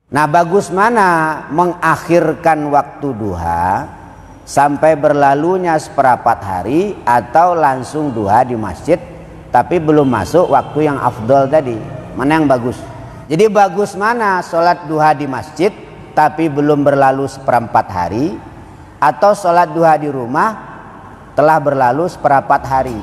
Nah, bagus mana mengakhirkan waktu duha sampai berlalunya seperempat hari atau langsung duha di masjid tapi belum masuk waktu yang afdol tadi? Mana yang bagus? Jadi bagus mana sholat duha di masjid tapi belum berlalu seperempat hari, atau sholat duha di rumah telah berlalu seperempat hari?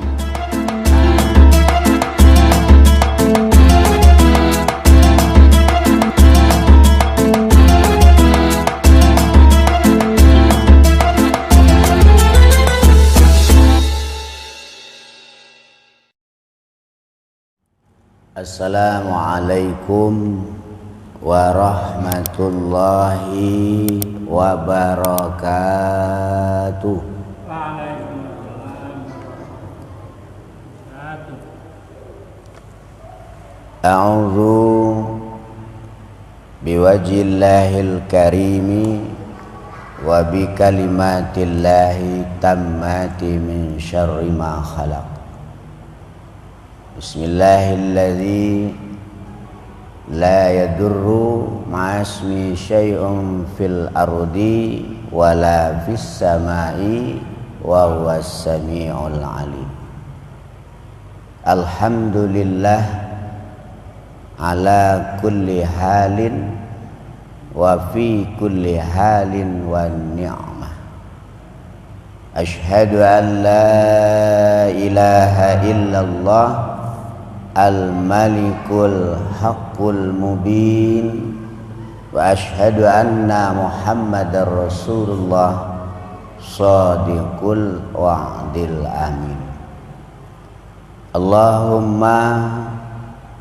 Assalamualaikum warahmatullahi wabarakatuh. A'udzu biwajhillahil karimi wa bi kalimatillahi tammati min syarri ma khalaq. Bismillahilladzi la yadurru ma'asmi syai'un fil ardi wala fis samai wa huwas sami'ul alim. Alhamdulillah ala kulli halin wa fi kulli halin wa ni'mah. Ashhadu an la ilaha illallah al-malikul haqqul mubin wa ashhadu anna muhammadar rasulullah shadiqul wa'dil amin. Allahumma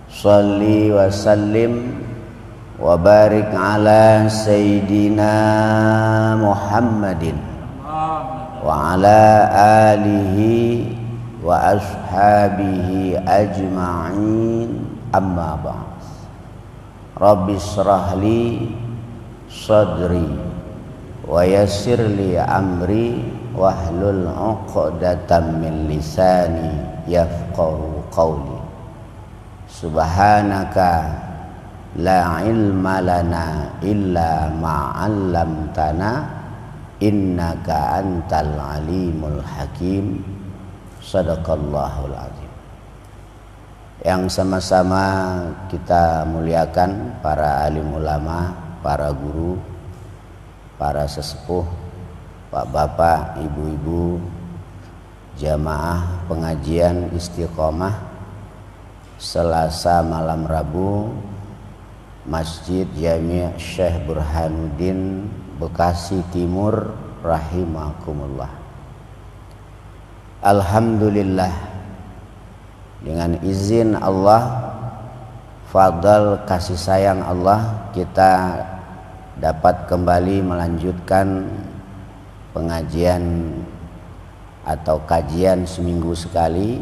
shalli wa sallim wa barik ala sayyidina Muhammadin wa ala alihi wa ashabihi ajma'in, amma ba'd. Rabbi shrah li sadri wa yassir li amri wahlul 'uqdatam min lisani yafqahu qawli. Subhanaka la ilma lana illa ma 'allamtana innaka antal alimul hakim. Sadaqallahul azim. Yang sama-sama kita muliakan para alim ulama, para guru, para sesepuh, bapak-bapak, ibu-ibu, jamaah pengajian istiqomah Selasa malam Rabu, Masjid Jami' Syekh Burhanuddin Bekasi Timur rahimakumullah. Alhamdulillah, dengan izin Allah, fadl kasih sayang Allah, kita dapat kembali melanjutkan pengajian atau kajian seminggu sekali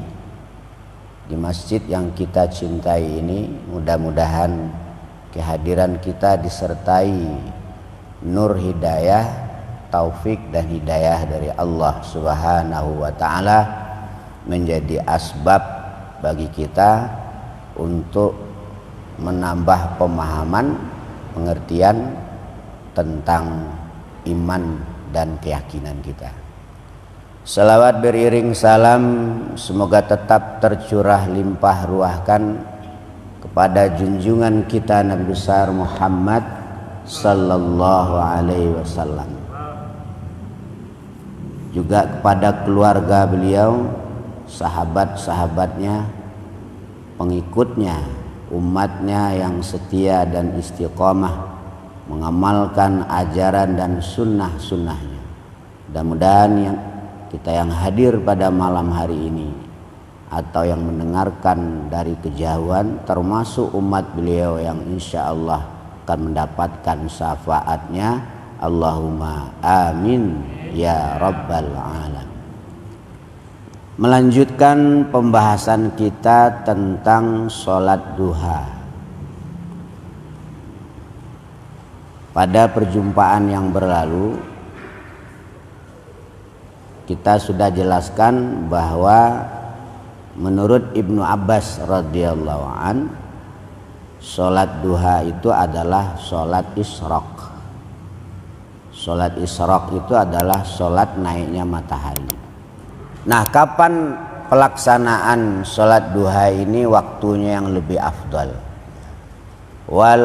di masjid yang kita cintai ini. Mudah-mudahan kehadiran kita disertai nur hidayah, taufik dan hidayah dari Allah Subhanahu wa ta'ala, menjadi asbab bagi kita untuk menambah pemahaman, pengertian tentang iman dan keyakinan kita. Salawat beriring salam semoga tetap tercurah limpah ruahkan kepada junjungan kita Nabi besar Muhammad sallallahu alaihi wasallam, juga kepada keluarga beliau, sahabat-sahabatnya, pengikutnya, umatnya yang setia dan istiqomah mengamalkan ajaran dan sunnah-sunnahnya. Mudah-mudahan kita yang hadir pada malam hari ini atau yang mendengarkan dari kejauhan termasuk umat beliau yang insya Allah akan mendapatkan syafaatnya. Allahumma amin ya rabbal alamin. Melanjutkan pembahasan kita tentang sholat duha. Pada perjumpaan yang berlalu kita sudah jelaskan bahwa menurut Ibnu Abbas radhiyallahu an, Sholat duha itu adalah sholat isyraq. Sholat isyraq itu adalah sholat naiknya matahari. Nah, kapan pelaksanaan sholat duha ini waktunya yang lebih afdal? Wal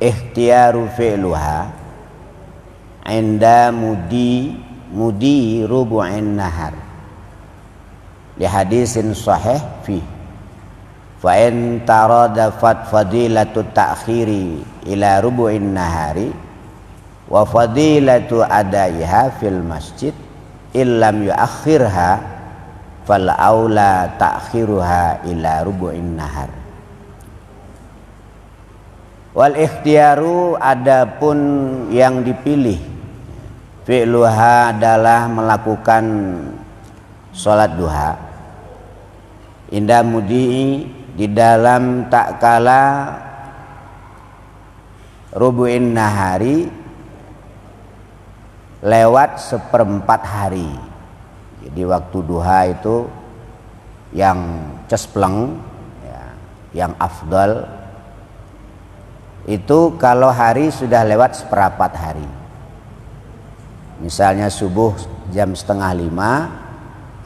ikhtiyaru fi'luha inda mudi rubu'in nahar li hadisin sahih fi fa in taradafat fadilatu ta'khiri ila rubu'in nahari wa fadilatu adaiha fil masjid illam yuakhirha fal aula ta'khiruha ila rubu'in nahar. Wal ikhtiyaru, adapun yang dipilih, fi'luha adalah melakukan sholat duha, inda mudi'i, di dalam tak kala rubu'in nahari, lewat seperempat hari. Jadi waktu duha itu yang cespleng ya, yang afdal itu kalau hari sudah lewat seperempat hari. Misalnya subuh jam 5:30,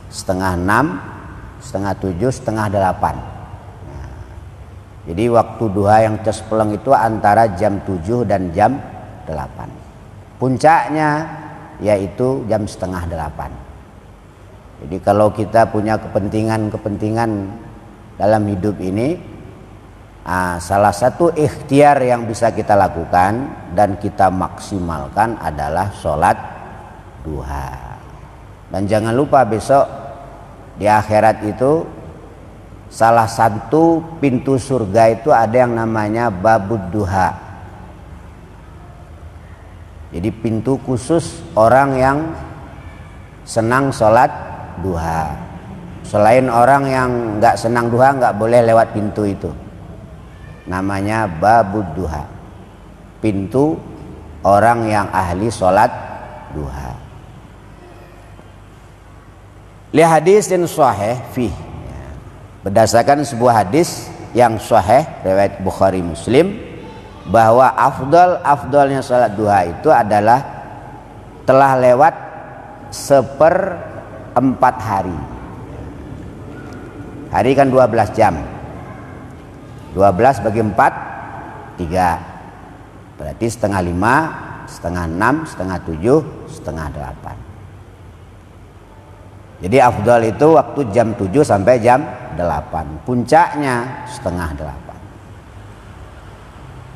5:30, 6:30, 7:30, 8:30. Nah, jadi waktu duha yang cespleng itu antara jam 7 dan jam 8. Puncaknya yaitu jam 7:30. Jadi kalau kita punya kepentingan dalam hidup ini, salah satu ikhtiar yang bisa kita lakukan dan kita maksimalkan adalah sholat duha. Dan jangan lupa besok di akhirat itu salah satu pintu surga itu ada yang namanya babud duha. Jadi pintu khusus orang yang senang sholat duha. Selain orang yang nggak senang duha nggak boleh lewat pintu itu. Namanya babud duha, pintu orang yang ahli sholat duha. Li hadisin sahih fi, berdasarkan sebuah hadis yang sahih riwayat Bukhari Muslim, bahwa afdalnya sholat duha itu adalah telah lewat 1/4 hari. Hari kan 12 jam. 12 bagi 4, 3. Berarti 5:30, 5:30, 6:30, 7, 7:30. Jadi afdal itu waktu jam 7 sampai jam 8. Puncaknya 7:30.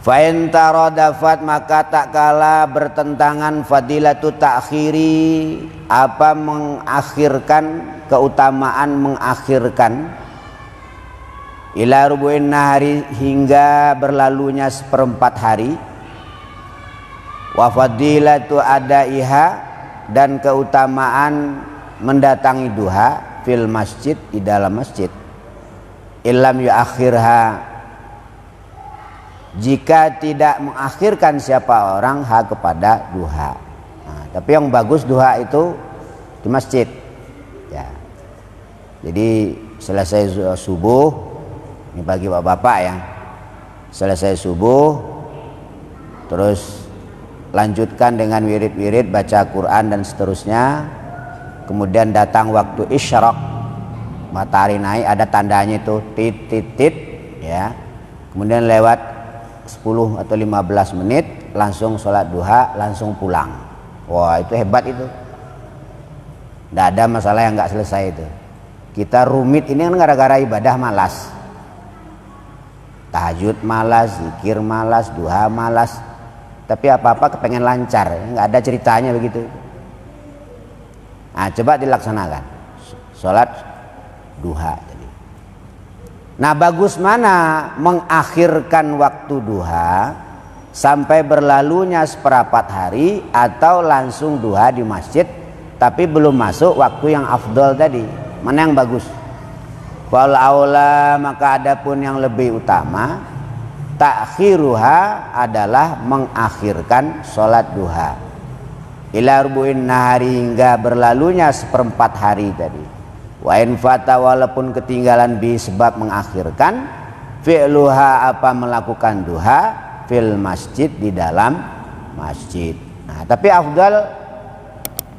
Fa in taradafat, maka tak kala bertentangan fadilatu ta'khiri, apa mengakhirkan, keutamaan mengakhirkan, ila rubu'in nahari, hingga berlalunya 1/4 hari, wa fadilatu adaiha, dan keutamaan mendatangi duha, fil masjid, di dalam masjid, illam yuakhirha, jika tidak mengakhirkan siapa orang kepada duha. Nah, tapi yang bagus duha itu di masjid ya. Jadi selesai subuh, ini bagi bapak-bapak ya, selesai subuh terus lanjutkan dengan wirid-wirid, baca Quran dan seterusnya. Kemudian datang waktu isyraq, matahari naik, ada tandanya itu titit ya. Kemudian lewat 10 atau 15 menit langsung sholat duha, langsung pulang. Wah, itu hebat itu. Tidak ada masalah yang nggak selesai itu. Kita rumit ini kan gara-gara ibadah malas. Tahajud malas, zikir malas, duha malas. Tapi apa-apa kepengen lancar, nggak ada ceritanya begitu. Nah, coba dilaksanakan sholat duha. Nah, bagus mana mengakhirkan waktu duha sampai berlalunya 1/4 hari, atau langsung duha di masjid tapi belum masuk waktu yang afdol tadi. Mana yang bagus? Wal aula, maka adapun yang lebih utama, ta'khiruha, adalah mengakhirkan sholat duha, ila rubu'in nahari, hingga berlalunya 1/4 hari tadi. Wa in fata, walaupun ketinggalan sebab mengakhirkan, fi'luha apa melakukan duha fil masjid di dalam masjid. Nah, tapi afdal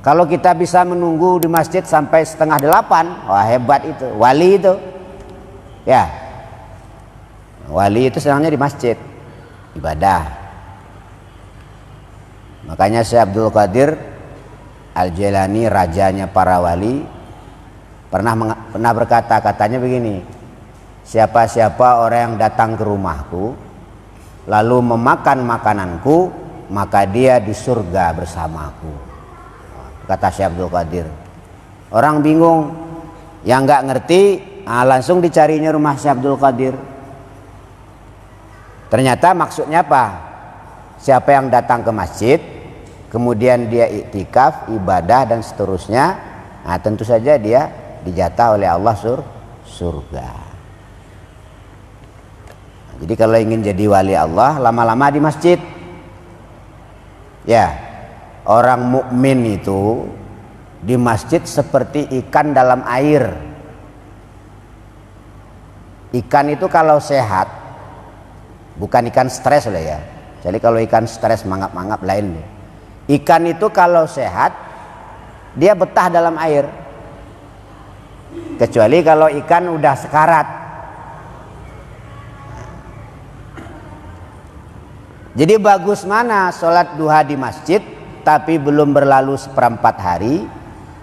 kalau kita bisa menunggu di masjid sampai 7:30, wah hebat itu, wali itu. Ya. Wali itu senangnya di masjid, ibadah. Makanya Syekh Abdul Qadir Al-Jailani, rajanya para wali, pernah berkata, katanya begini, siapa-siapa orang yang datang ke rumahku lalu memakan makananku, maka dia di surga bersamaku, kata Syekh Abdul Qadir. Orang bingung, yang nggak ngerti, langsung dicarinya rumah Syekh Abdul Qadir. Ternyata maksudnya apa? Siapa yang datang ke masjid kemudian dia iktikaf, ibadah dan seterusnya, nah tentu saja dia dijatah oleh Allah surga. Jadi kalau ingin jadi wali Allah, lama-lama di masjid. Ya, orang mukmin itu di masjid seperti ikan dalam air. Ikan itu kalau sehat, bukan ikan stres lah ya. Jadi kalau ikan stres mangap-mangap lain. Ikan itu kalau sehat, dia betah dalam air. Kecuali kalau ikan udah sekarat. Jadi bagus mana sholat duha di masjid tapi belum berlalu 1/4 hari,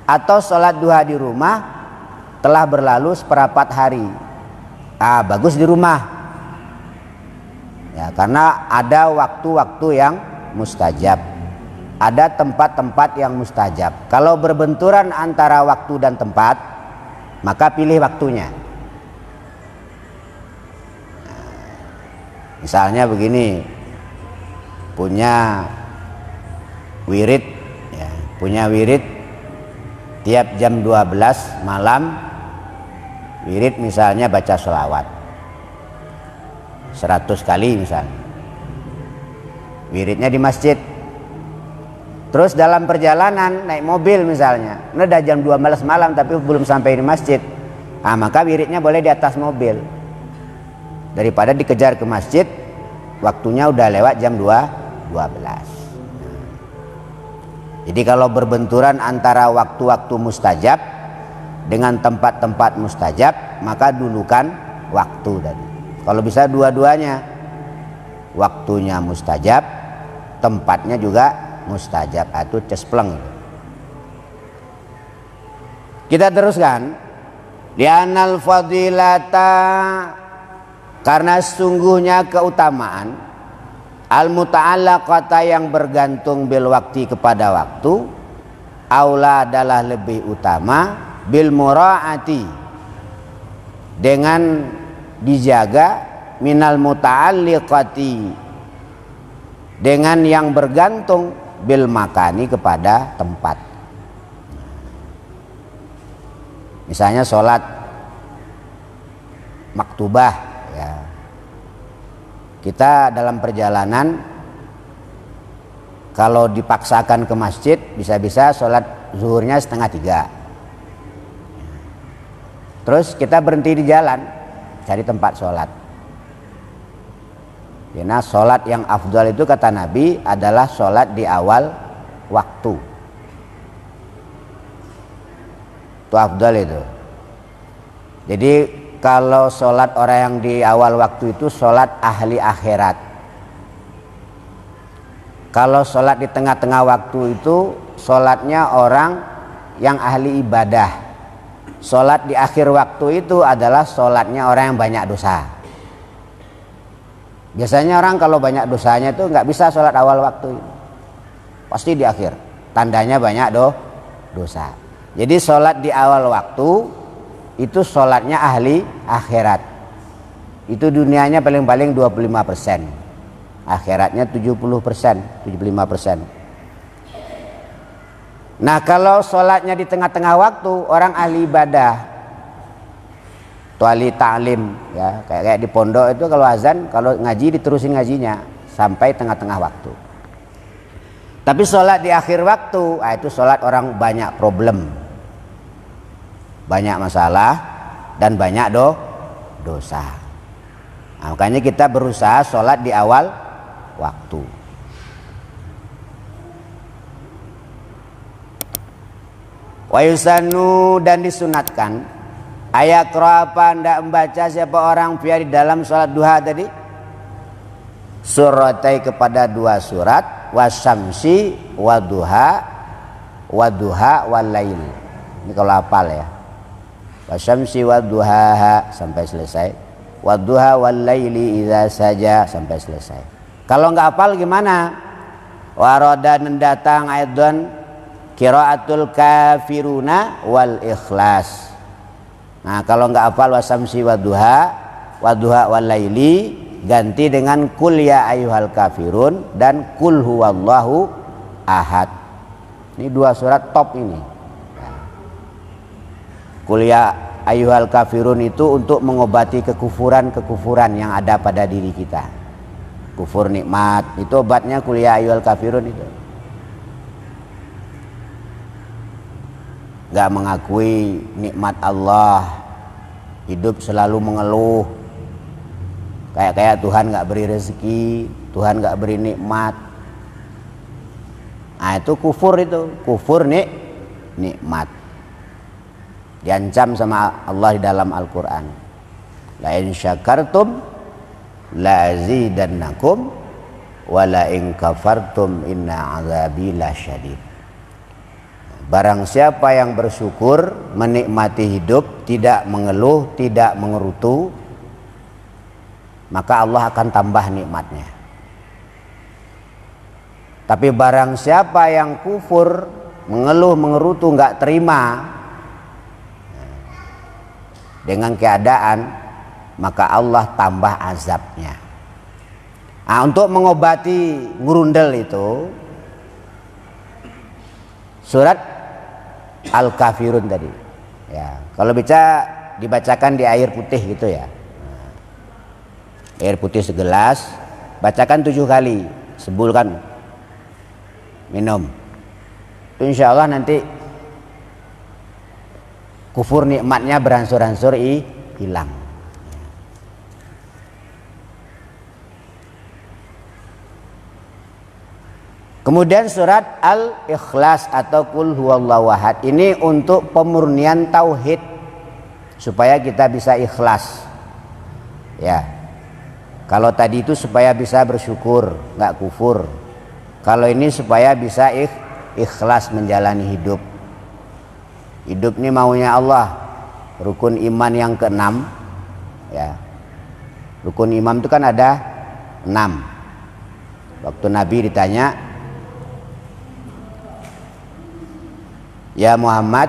atau sholat duha di rumah telah berlalu 1/4 hari. Bagus di rumah. Ya, karena ada waktu-waktu yang mustajab, ada tempat-tempat yang mustajab. Kalau berbenturan antara waktu dan tempat, maka pilih waktunya. Misalnya begini, punya wirid, ya, punya wirid tiap jam 12 malam, wirid misalnya baca sholawat 100 kali misalnya, wiridnya di masjid. Terus dalam perjalanan naik mobil misalnya, udah jam 12 malam tapi belum sampai di masjid, maka wiridnya boleh di atas mobil, daripada dikejar ke masjid waktunya udah lewat jam 12. Jadi kalau berbenturan antara waktu-waktu mustajab dengan tempat-tempat mustajab, maka dulukan waktu tadi. Kalau bisa dua-duanya, waktunya mustajab, tempatnya juga mustajab, itu cespleng. Kita teruskan. Li'anal fadilata, karena sungguhnya keutamaan, al-muta'allaqata yang bergantung bil waktu kepada waktu, aula adalah lebih utama, bil mura'ati dengan dijaga, minal muta'alliqati dengan yang bergantung, bil makani kepada tempat. Misalnya sholat maktubah, ya. Kita dalam perjalanan kalau dipaksakan ke masjid, bisa-bisa sholat zuhurnya 2:30. Terus kita berhenti di jalan, cari tempat sholat. Karena sholat yang afdal itu kata Nabi adalah sholat di awal waktu. Itu afdal itu. Jadi kalau sholat orang yang di awal waktu itu sholat ahli akhirat. Kalau sholat di tengah-tengah waktu itu sholatnya orang yang ahli ibadah. Sholat di akhir waktu itu adalah sholatnya orang yang banyak dosa. Biasanya orang kalau banyak dosanya itu nggak bisa sholat awal waktu, pasti di akhir. Tandanya banyak dosa. Jadi sholat di awal waktu itu sholatnya ahli akhirat. Itu dunianya paling-paling 25%, akhiratnya 70%, 75%. Nah kalau sholatnya di tengah-tengah waktu, orang ahli ibadah, atau ahli ta'lim, ya, kayak di pondok itu kalau azan, kalau ngaji diterusin ngajinya sampai tengah-tengah waktu. Tapi sholat di akhir waktu, itu sholat orang banyak problem, banyak masalah dan banyak dosa. Nah, makanya kita berusaha sholat di awal waktu. Wa yusannu, dan disunatkan ayat apa ndak membaca siapa orang via di dalam sholat duha tadi suratai kepada 2 surat, wasyamsi waduha wal lail. Ini kalau hafal ya, wasyamsi waduha sampai selesai, waduha wal laili idza saja sampai selesai. Kalau nggak hafal gimana? Waroda mendatang aidon qiraatul kafiruna wal ikhlas. Nah, kalau nggak hafal wasamsi waduha wal laili, ganti dengan kul ya ayyuhal kafirun dan kul huwallahu ahad. Ini 2 surat top ini. Kul ya ayyuhal kafirun itu untuk mengobati kekufuran yang ada pada diri kita. Kufur nikmat, itu obatnya kul ya ayyuhal kafirun itu. Gak mengakui nikmat Allah, hidup selalu mengeluh, kayak Tuhan gak beri rezeki, Tuhan gak beri nikmat. Nah, itu kufur, nikmat. Diancam sama Allah di dalam Al-Quran. La in syakartum la azidannakum wa la in kafartum inna azabi lasyadid. Barang siapa yang bersyukur, menikmati hidup, tidak mengeluh, tidak mengerutu, maka Allah akan tambah nikmatnya. Tapi barang siapa yang kufur, mengeluh, mengerutu, nggak terima dengan keadaan, maka Allah tambah azabnya. Nah, untuk mengobati ngurundel itu, surat Al-Kafirun tadi. Ya, kalau dibacakan di air putih gitu ya. Air putih segelas, bacakan 7 kali, sebulkan, minum. Insya Allah nanti kufur nikmatnya beransur-ansur hilang. Kemudian surat Al-Ikhlas atau Qul huwallahu ahad ini untuk pemurnian tauhid supaya kita bisa ikhlas. Ya. Kalau tadi itu supaya bisa bersyukur, nggak kufur. Kalau ini supaya bisa ikhlas menjalani hidup. Hidup ini maunya Allah. Rukun iman yang ke-6. Ya. Rukun iman itu kan ada 6. Waktu Nabi ditanya, ya Muhammad,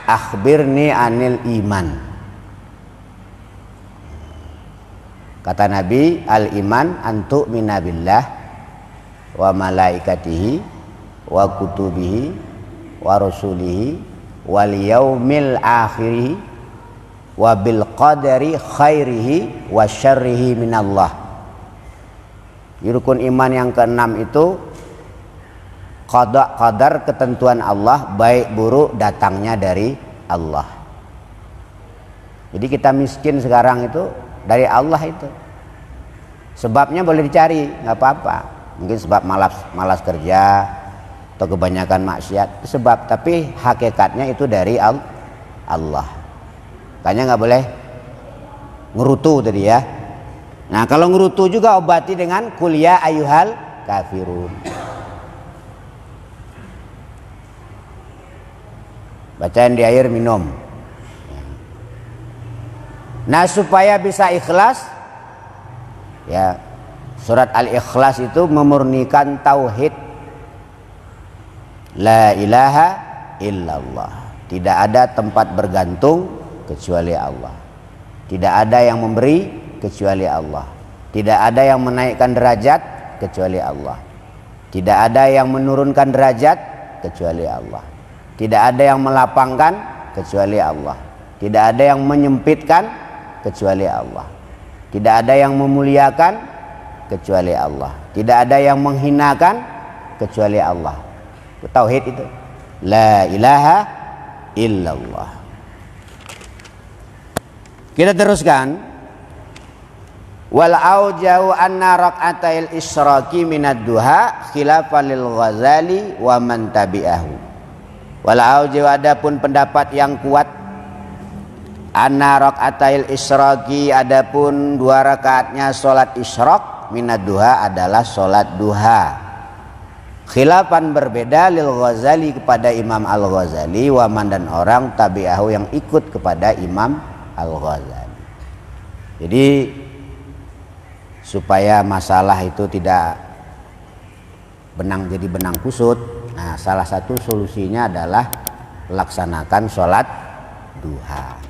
akhbirni anil iman. Kata Nabi, al iman antu minabillah wa malaikatihi wa kutubihi wa rasulihi wal yaumil akhiri wa bil qadari khairihi wa syarrihi minallah. Rukun iman yang ke-6 itu qadar ketentuan Allah, baik buruk datangnya dari Allah. Jadi kita miskin sekarang itu dari Allah itu. Sebabnya boleh dicari, nggak apa-apa. Mungkin sebab malas kerja atau kebanyakan maksiat, sebab, tapi hakikatnya itu dari Allah. Makanya nggak boleh ngerutu tadi ya. Nah, kalau ngerutu juga obati dengan kuliah ayyuhal kafirun. Bacaan di air, minum. Nah, supaya bisa ikhlas, ya, surat Al-Ikhlas itu memurnikan tauhid. La ilaha illallah. Tidak ada tempat bergantung kecuali Allah. Tidak ada yang memberi kecuali Allah. Tidak ada yang menaikkan derajat kecuali Allah. Tidak ada yang menurunkan derajat kecuali Allah. Tidak ada yang melapangkan kecuali Allah. Tidak ada yang menyempitkan kecuali Allah. Tidak ada yang memuliakan kecuali Allah. Tidak ada yang menghinakan kecuali Allah. Tauhid itu. La ilaha illallah. Kita teruskan. Wal aujau anna rak'atail isyraqi minad duha khilafan lil Ghazali wa man tabi'ahu. Wal aujau, adapun pendapat yang kuat, anna rak'atail isyraqi, adapun 2 rakaatnya salat isyraq, minad duha adalah salat duha. Khilafan berbeda lil Ghazali kepada Imam Al-Ghazali, wa man dan orang tabi'ahu yang ikut kepada Imam Al-Ghazali. Jadi supaya masalah itu tidak benang jadi benang kusut, nah salah satu solusinya adalah laksanakan sholat duha.